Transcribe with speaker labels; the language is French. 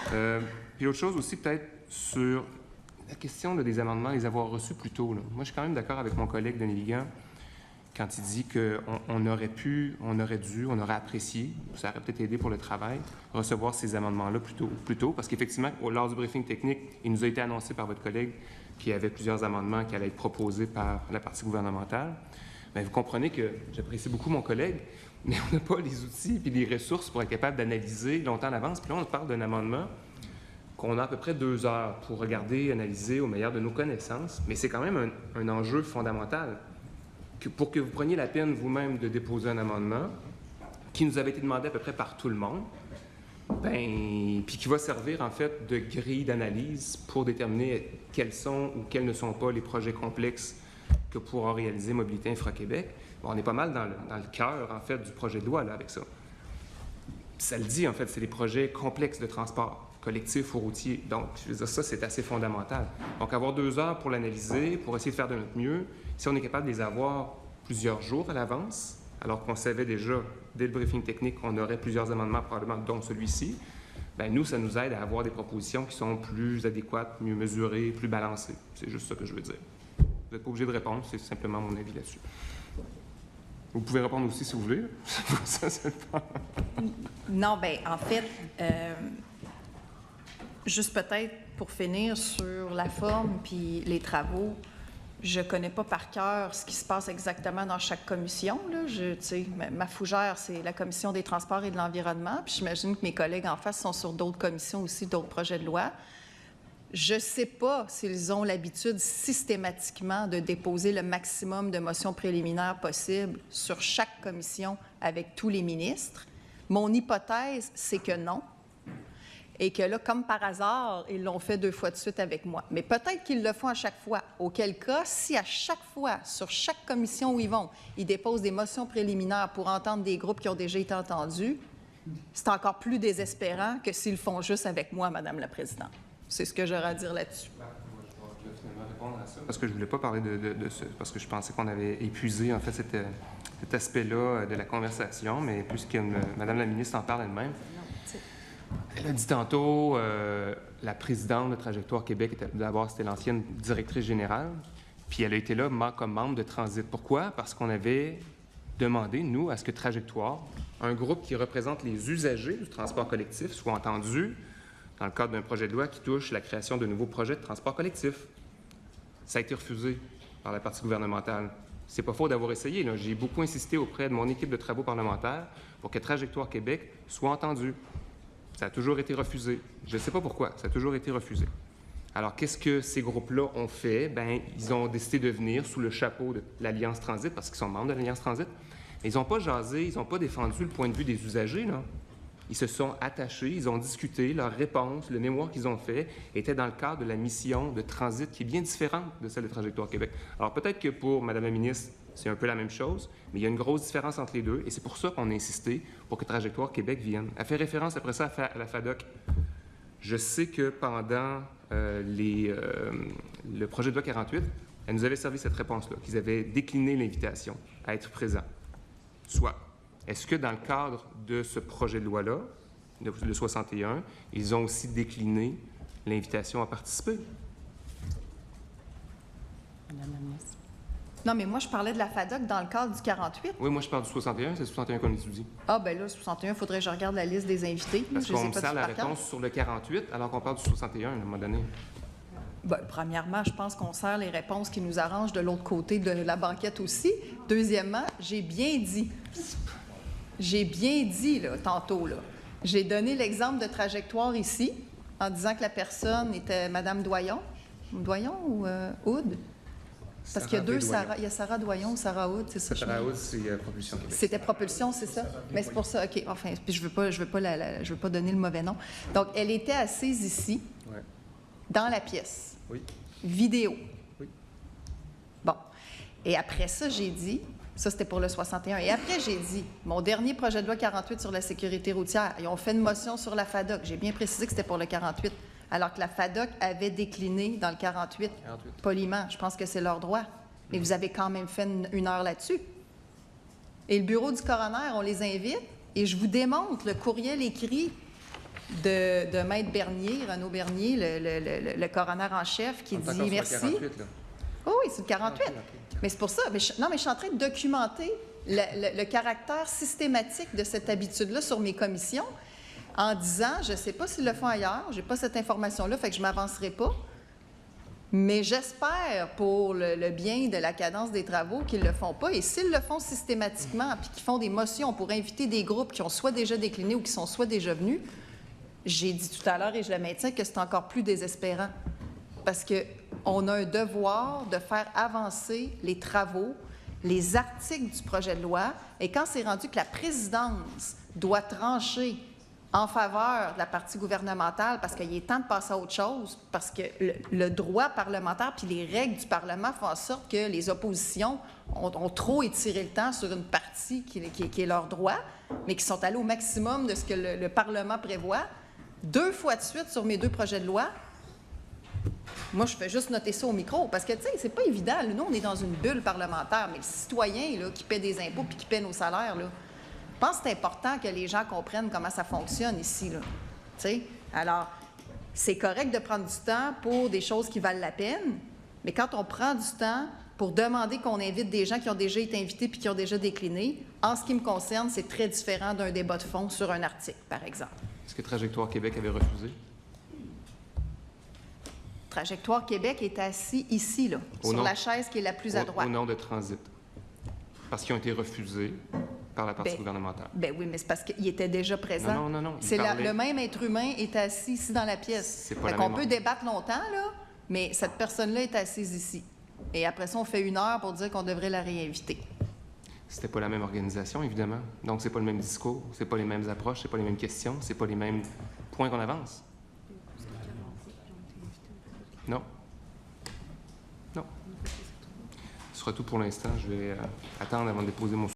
Speaker 1: Puis l'autre chose aussi, peut-être sur la question là, des amendements, les avoir reçus plus tôt. Là. Moi, je suis quand même d'accord avec mon collègue Denis Ligan quand il dit qu'on aurait pu, on aurait dû, on aurait apprécié, ça aurait peut-être aidé pour le travail, recevoir ces amendements-là plus tôt, parce qu'effectivement, lors du briefing technique, il nous a été annoncé par votre collègue qu'il y avait plusieurs amendements qui allaient être proposés par la partie gouvernementale. Bien, vous comprenez que j'apprécie beaucoup mon collègue, mais on n'a pas les outils et les ressources pour être capable d'analyser longtemps en avance. Puis là, on parle d'un amendement qu'on a à peu près 2 heures pour regarder, analyser au meilleur de nos connaissances, mais c'est quand même un enjeu fondamental. Pour que vous preniez la peine vous-même de déposer un amendement qui nous avait été demandé à peu près par tout le monde, puis qui va servir en fait de grille d'analyse pour déterminer quels sont ou quels ne sont pas les projets complexes que pourra réaliser Mobilité Infra-Québec. Bon, on est pas mal dans le cœur en fait du projet de loi là, avec ça. Ça le dit en fait, c'est des projets complexes de transport collectif ou routier. Donc, je veux dire, ça, c'est assez fondamental. Donc, avoir 2 heures pour l'analyser, pour essayer de faire de notre mieux, si on est capable de les avoir plusieurs jours à l'avance, alors qu'on savait déjà, dès le briefing technique, qu'on aurait plusieurs amendements, probablement, dont celui-ci, bien, nous, ça nous aide à avoir des propositions qui sont plus adéquates, mieux mesurées, plus balancées. C'est juste ça que je veux dire. Vous n'êtes pas obligé de répondre, c'est simplement mon avis là-dessus. Vous pouvez répondre aussi si vous voulez. Ça, c'est pas...
Speaker 2: Non, bien, en fait, juste peut-être pour finir sur la forme puis les travaux, je ne connais pas par cœur ce qui se passe exactement dans chaque commission. Là. Ma fougère, c'est la commission des transports et de l'environnement, puis j'imagine que mes collègues en face sont sur d'autres commissions aussi, d'autres projets de loi. Je ne sais pas s'ils ont l'habitude systématiquement de déposer le maximum de motions préliminaires possibles sur chaque commission avec tous les ministres. Mon hypothèse, c'est que non. Et que là, comme par hasard, ils l'ont fait 2 fois de suite avec moi. Mais peut-être qu'ils le font à chaque fois. Auquel cas, si à chaque fois, sur chaque commission où ils vont, ils déposent des motions préliminaires pour entendre des groupes qui ont déjà été entendus, c'est encore plus désespérant que s'ils le font juste avec moi, Madame la Présidente. C'est ce que j'aurais à dire là-dessus.
Speaker 1: Je vais finalement répondre à ça. Parce que je ne voulais pas parler de ça, parce que je pensais qu'on avait épuisé, en fait, cet aspect-là de la conversation, mais puisque Madame la ministre en parle elle-même, elle a dit tantôt, la présidente de Trajectoire Québec, d'abord, c'était l'ancienne directrice générale, puis elle a été là comme membre de Transit. Pourquoi? Parce qu'on avait demandé, nous, à ce que Trajectoire, un groupe qui représente les usagers du transport collectif, soit entendu dans le cadre d'un projet de loi qui touche la création de nouveaux projets de transport collectif. Ça a été refusé par la partie gouvernementale. C'est pas faux d'avoir essayé. J'ai beaucoup insisté auprès de mon équipe de travaux parlementaires pour que Trajectoire Québec soit entendu. Ça a toujours été refusé. Je ne sais pas pourquoi, ça a toujours été refusé. Alors, qu'est-ce que ces groupes-là ont fait? Bien, ils ont décidé de venir sous le chapeau de l'Alliance Transit, parce qu'ils sont membres de l'Alliance Transit. Mais ils n'ont pas jasé, ils n'ont pas défendu le point de vue des usagers, là. Ils se sont attachés, ils ont discuté, leurs réponses, le mémoire qu'ils ont fait était dans le cadre de la mission de Transit qui est bien différente de celle de Trajectoire Québec. Alors, peut-être que pour Mme la ministre, c'est un peu la même chose, mais il y a une grosse différence entre les deux, et c'est pour ça qu'on a insisté pour que Trajectoire Québec vienne. Elle fait référence après ça à la FADOC. Je sais que pendant le projet de loi 48, elle nous avait servi cette réponse-là, qu'ils avaient décliné l'invitation à être présents. Soit, est-ce que dans le cadre de ce projet de loi-là, le 61, ils ont aussi décliné l'invitation à participer?
Speaker 2: Madame la ministre. Non, mais moi, je parlais de la FADOC dans le cadre du 48.
Speaker 1: Oui, moi, je parle du 61. C'est le 61 qu'on étudie.
Speaker 2: Ah, bien là, le 61, il faudrait que je regarde la liste des invités.
Speaker 1: Parce qu'on me sert la réponse sur le 48, alors qu'on parle du 61 à un moment donné.
Speaker 2: Bien, premièrement, je pense qu'on sert les réponses qui nous arrangent de l'autre côté de la banquette aussi. Deuxièmement, j'ai bien dit, là, tantôt, là. J'ai donné l'exemple de Trajectoire ici, en disant que la personne était Mme Doyon. Doyon ou Oud? Parce qu'il y a 2 Sarah. Il y a Sarah Doyon ou Sarah Oud, c'est ça?
Speaker 1: Sarah Oud, c'est Propulsion Québec.
Speaker 2: C'était Propulsion, c'est ça? Mais c'est pour ça, OK. Enfin, puis je veux pas donner le mauvais nom. Donc, elle était assise ici, dans la pièce.
Speaker 1: Oui.
Speaker 2: Vidéo.
Speaker 1: Oui.
Speaker 2: Bon. Et après ça, j'ai dit, ça c'était pour le 61, et après j'ai dit, mon dernier projet de loi 48 sur la sécurité routière, ils ont fait une motion sur la FADOC. J'ai bien précisé que c'était pour le 48. Alors que la FADOC avait décliné dans le 48, poliment. Je pense que c'est leur droit. Mais vous avez quand même fait une heure là-dessus. Et le bureau du coroner, on les invite, et je vous démontre le courriel écrit de Maître Bernier, Renaud Bernier, le coroner en chef, qui dit merci.
Speaker 1: 48, là.
Speaker 2: Oh oui, c'est le 48.
Speaker 1: Ok.
Speaker 2: Mais c'est pour ça. Mais je suis en train de documenter le caractère systématique de cette habitude-là sur mes commissions en disant, je ne sais pas s'ils le font ailleurs, je n'ai pas cette information-là, fait que je ne m'avancerai pas. Mais j'espère, pour le bien de la cadence des travaux, qu'ils ne le font pas. Et s'ils le font systématiquement, puis qu'ils font des motions pour inviter des groupes qui ont soit déjà décliné ou qui sont soit déjà venus, j'ai dit tout à l'heure, et je le maintiens, que c'est encore plus désespérant. Parce qu'on a un devoir de faire avancer les travaux, les articles du projet de loi, et quand c'est rendu que la présidence doit trancher en faveur de la partie gouvernementale, parce qu'il est temps de passer à autre chose, parce que le droit parlementaire puis les règles du Parlement font en sorte que les oppositions ont trop étiré le temps sur une partie qui est leur droit, mais qui sont allés au maximum de ce que le Parlement prévoit. 2 fois de suite sur mes 2 projets de loi, moi, je fais juste noter ça au micro, parce que, tu sais, c'est pas évident. Là, nous, on est dans une bulle parlementaire, mais le citoyen là, qui paie des impôts puis qui paie nos salaires, là, je pense que c'est important que les gens comprennent comment ça fonctionne ici, là. Tu sais? Alors, c'est correct de prendre du temps pour des choses qui valent la peine, mais quand on prend du temps pour demander qu'on invite des gens qui ont déjà été invités puis qui ont déjà décliné, en ce qui me concerne, c'est très différent d'un débat de fond sur un article, par exemple.
Speaker 1: Est-ce que Trajectoire Québec avait refusé?
Speaker 2: Trajectoire Québec est assis ici, là, sur la chaise qui est la plus à droite.
Speaker 1: Au nom de Transit. Parce qu'ils ont été refusés par la partie gouvernementale.
Speaker 2: Ben oui, mais c'est parce qu'il était déjà présent.
Speaker 1: Non.
Speaker 2: C'est le même être humain est assis ici dans la pièce.
Speaker 1: C'est pas la
Speaker 2: On
Speaker 1: même
Speaker 2: peut débattre longtemps, là, mais cette personne-là est assise ici. Et après ça, on fait 1 heure pour dire qu'on devrait la réinviter.
Speaker 1: C'était pas la même organisation, évidemment. Donc, c'est pas le même discours, c'est pas les mêmes approches, c'est pas les mêmes questions, c'est pas les mêmes points qu'on avance. Non. Ce sera tout pour l'instant. Je vais attendre avant de déposer mon